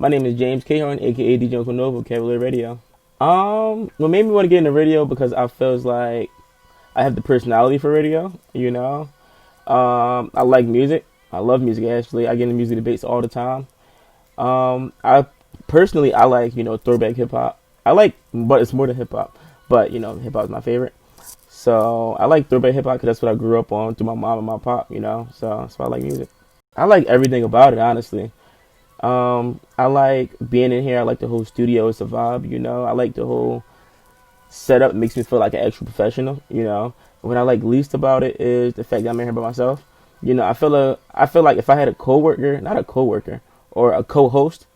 My name is James Cahorn, aka DJ Uncle Nova, Cavalier Radio. What made me want to get into radio because I feels like I have the personality for radio. I like music. I love music actually. I get into music debates all the time. I personally I like throwback hip hop. I like, but it's more than hip hop. But hip hop is my favorite. So I like throwback hip hop because that's what I grew up on through my mom and my pop. So that's why I like music. I like everything about it, honestly. I like being in here. I like the whole studio. It's a vibe. I like the whole setup. It makes me feel like an actual professional. What I like least about it is the fact that I'm in here by myself. I feel like if I had a coworker, not a coworker, or a co-host,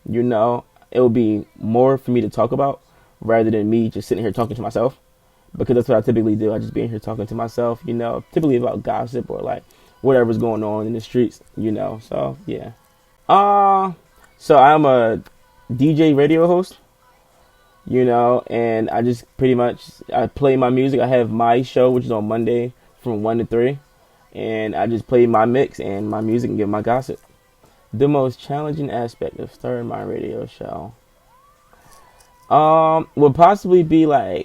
it would be more for me to talk about rather than me just sitting here talking to myself. Because that's what I typically do. I just be in here talking to myself. Typically about gossip or like whatever's going on in the streets. So yeah. Uh, so I'm a DJ radio host, and I just pretty much I play my music. I have my show, which is on Monday from 1 to 3, and I just play my mix and my music and give my gossip. The most challenging aspect of starting my radio show, would possibly be like,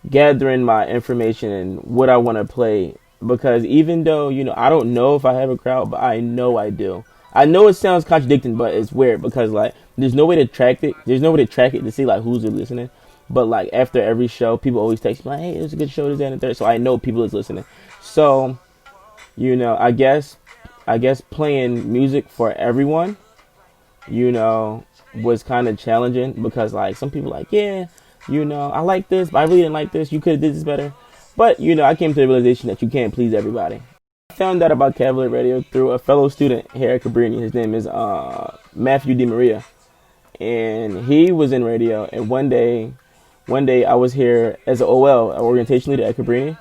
gathering my information and what I want to play. Because even though, I don't know if I have a crowd, but I know I do. I know it sounds contradicting, but it's weird because, like, there's no way to track it. There's no way to track it to see, like, who's listening. But, like, after every show, people always text me, like, hey, it was a good show, this, that, and the third. So I know people is listening. So, I guess playing music for everyone, was kind of challenging because, like, some people like, yeah, I like this, but I really didn't like this. You could have did this better. But, I came to the realization that you can't please everybody. I found out about Cavalier Radio through a fellow student here at Cabrini. His name is Matthew DeMaria. And he was in radio. And one day I was here as an OL, an orientation leader at Cabrini.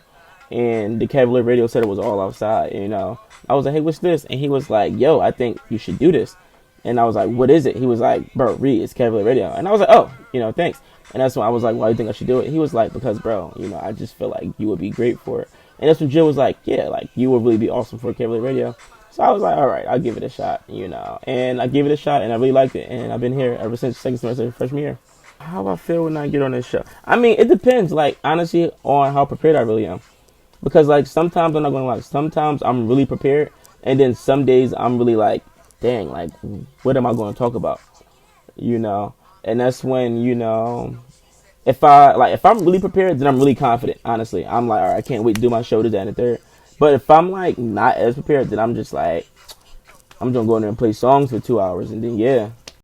And the Cavalier Radio said it was all outside. I was like, hey, what's this? And he was like, yo, I think you should do this. And I was like, what is it? He was like, bro, read, it's Cavalier Radio. And I was like, oh, thanks. And that's when I was like, why do you think I should do it? He was like, because, bro, I just feel like you would be great for it. And that's when Jill was like, yeah, like, you would really be awesome for Cavalier Radio. So I was like, all right, I'll give it a shot, And I gave it a shot, and I really liked it. And I've been here ever since second semester of freshman year. How I feel when I get on this show? I mean, it depends, like, honestly, on how prepared I really am. Because, like, sometimes, I'm not going to lie, sometimes I'm really prepared. And then some days I'm really like, dang, like, what am I going to talk about? And that's when, if I'm really prepared, then I'm really confident, honestly. I'm like, all right, I can't wait to do my show today and the third. But if I'm, like, not as prepared, then I'm just like, I'm just going to go in there and play songs for 2 hours. And then, yeah,